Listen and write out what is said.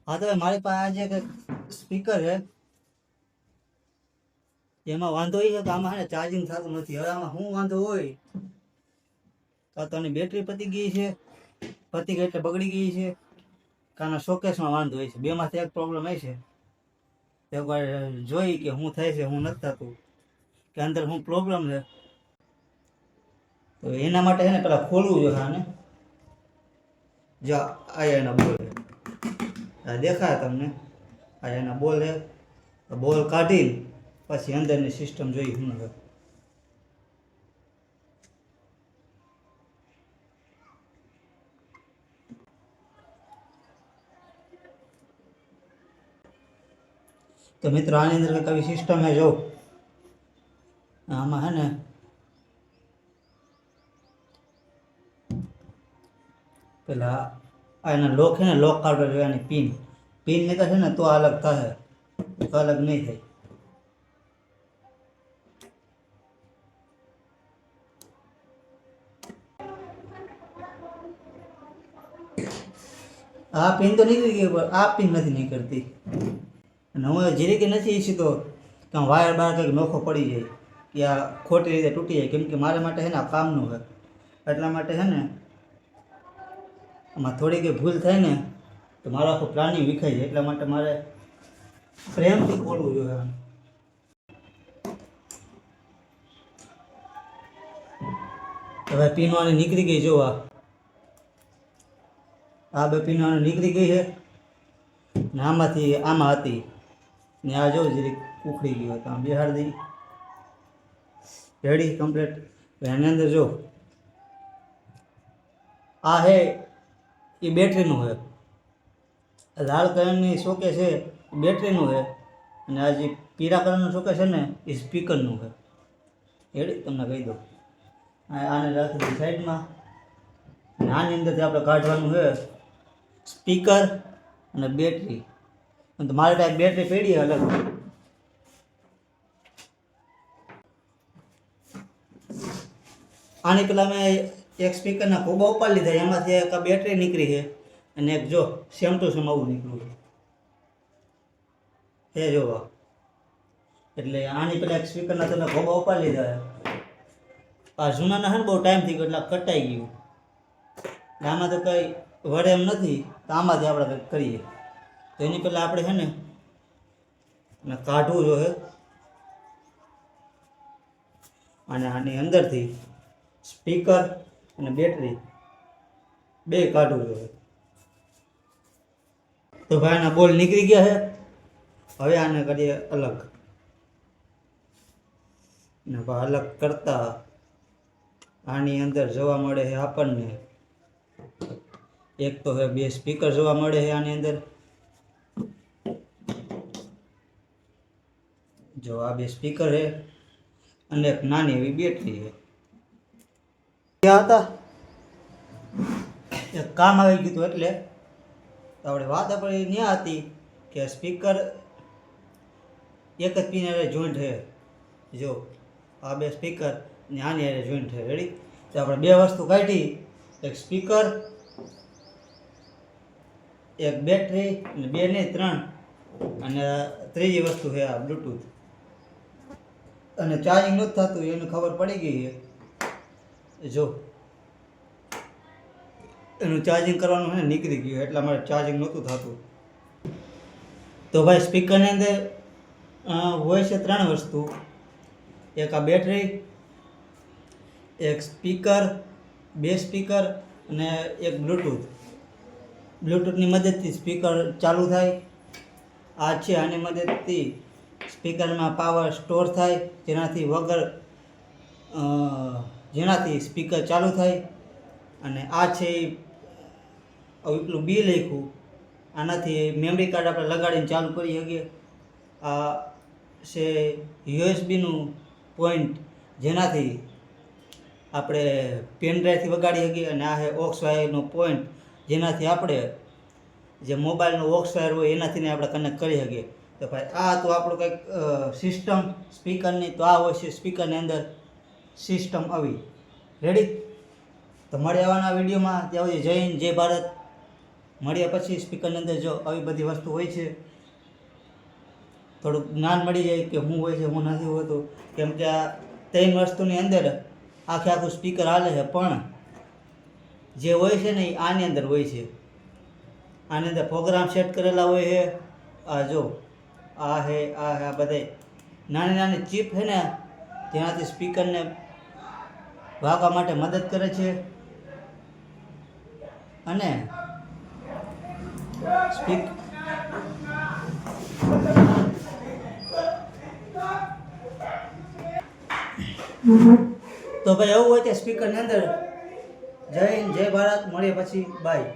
हाँ तो मारी પાસે આજે એક સ્પીકર છે એમાં વાંધો એ છે કે આમાં છે ચાર્જિંગ થતું નથી. હવે આમાં શું વાંધો હોય તો તને બેટરી પતી ગઈ છે, પતી ગઈ એટલે બગડી ગઈ છે, કાના શોકેસમાં વાંધો હોય છે. બેમાંથી એક પ્રોબ્લેમ હોય છે. એકવાર જોઈ કે શું થાય છે, શું નથી થતું, કે અંદર શું પ્રોબ્લેમ છે. તો એના માટે છે ને પેલા ખોલવું જોઈએ. આને જો આ એના બોલ દેખાય તમને, આ એના બોલ છે. બોલ કાઢી પછી અંદરની સિસ્ટમ જોઈ શું છે. તો મિત્રો આની અંદર કંઈક આવી સિસ્ટમ છે. જો આમાં છે ને પેલા આ એના લોક છે ને, લોક કાઢવા જોઈએ. આની પિન નીકળશે ને તો અલગ થશે, તો અલગ નહીં થાય. આ પિન તો નીકળી ગઈ પણ આ પિન નથી નીકળતી. અને હું જીરી કે નથી ઈચ્છતો કે વાયર બાર કંઈક નોખો પડી જાય કે આ ખોટી રીતે તૂટી જાય. કેમ કે મારા માટે છે ને આ કામનું છે. એટલા માટે છે ને આમાં થોડી કંઈ ભૂલ થાય ને તો મારો આખું પ્લાનિંગ વિખાઈ જાય. એટલા માટે મારે પ્રેમથી ખોલવું જોઈએ. હવે પીનવાની નીકળી ગઈ. જોવા આ બે પીનવાની નીકળી ગઈ છે ને આમાંથી આમાં હતી ને આ જો જરીક ઉખડી ગયું તો આમ બિહાર દઈ રેડી કમ્પ્લીટ. એની અંદર જો આ હે એ બેટરીનું છે. લાલ કલરની શોકે છે એ બેટરીનું છે અને આ જે પીળા કલરનું શોકે છે ને એ સ્પીકરનું છે. રેડી તમને કહી દઉં. આને રાખી દઈએ સાઈડમાં. અને આની અંદરથી આપણે કાઢવાનું છે સ્પીકર અને બેટરી. તો મારે ત્યાં બેટરી પડી અલગ. આની પેલા મેં એક સ્પીકરના ખોબા ઉપાડી લીધા, એમાંથી એક બેટરી નીકળી છે અને એક જો સેમ ટુ સેમ આવું નીકળ્યું છે જોવા. એટલે આની પેલા એક સ્પીકરના તમે ખોબા ઉપાડી લીધા. આ જૂનાના છે ને બહુ ટાઈમ થઈ ગયો એટલે કટાઈ ગયું. આમાં તો કંઈ વડે એમ નથી, તો આમાંથી આપણે કંઈક કરીએ. તો એની પહેલાં આપણે છે ને કાઢવું જોઈએ. અને આની અંદરથી સ્પીકર અને બેટરી બે કાઢવું જોઈએ. તો ભાઈ આના બોલ નીકળી ગયા છે. હવે આને કરીએ અલગ. ને અલગ કરતા આની અંદર જોવા મળે છે આપણને એક તો હવે બે સ્પીકર જોવા મળે છે આની અંદર. જો આ બે સ્પીકર છે અને એક નાની એવી બેટરી છે. ક્યાં હતા એક કામ આવી ગયું હતું એટલે આપણે વાત આપણી ત્યાં હતી કે સ્પીકર એક જ પિન હારે જોઈન્ટ છે. જો આ બે સ્પીકર ને આની હારે જોઈન્ટ છે. રેડી. તો આપણે બે વસ્તુ કાઢી, એક સ્પીકર એક બેટરી અને બે નહીં ત્રણ, અને ત્રીજી વસ્તુ છે આ બ્લૂટૂથ. અને ચાર્જિંગ નથી થતું એને ખબર પડી ગઈ છે. જો એનું ચાર્જિંગ કરવાનું છે ને નીકળી ગયું એટલા માટે ચાર્જિંગ નહોતું થતું. તો ભાઈ સ્પીકરની અંદર હોય છે ત્રણ વસ્તુ. એક આ બેટરી, એક સ્પીકર, બે સ્પીકર અને એક બ્લૂટૂથ. બ્લૂટૂથની મદદથી સ્પીકર ચાલુ થાય. આ છે આની મદદથી સ્પીકરમાં પાવર સ્ટોર થાય જેનાથી સ્પીકર ચાલુ થાય. અને આ છે એટલું બી લખ્યું, આનાથી મેમરી કાર્ડ આપણે લગાડીને ચાલુ કરી શકીએ. આ છે યુએસબીનું પોઈન્ટ જેનાથી આપણે પેન ડ્રાઈવથી વગાડી શકીએ. અને આ છે ઓક્સ વાયરનો પોઈન્ટ જેનાથી આપણે જે મોબાઈલનો ઓક્સ વાયર હોય એનાથી આપણે કનેક્ટ કરી શકીએ. તો ભાઈ આ તો આપણું કંઈક સિસ્ટમ સ્પીકરની. તો આ હોય છે સ્પીકરની અંદર સિસ્ટમ આવી. રેડી. તો મળે આવવાના વિડીયોમાં. ત્યાં સુધી જય હિન્દ, જય ભારત. મળ્યા પછી સ્પીકરની અંદર જો આવી બધી વસ્તુ હોય છે, થોડુંક જ્ઞાન મળી જાય કે શું હોય છે શું નથી હોતું. કેમ કે આ 3 વસ્તુની અંદર આખું સ્પીકર હાલે છે, પણ જે હોય છે ને એ આની અંદર હોય છે. આની અંદર પ્રોગ્રામ સેટ કરેલા હોય છે. આ જો આ હે આ બધે નાની નાની ચીપ છે ને, જેનાથી સ્પીકરને વાગવા માટે મદદ કરે છે. અને તો ભાઈ એવું હોય તે સ્પીકરની અંદર જય હિન્દ જય ભારત. મળીએ પછી બાય.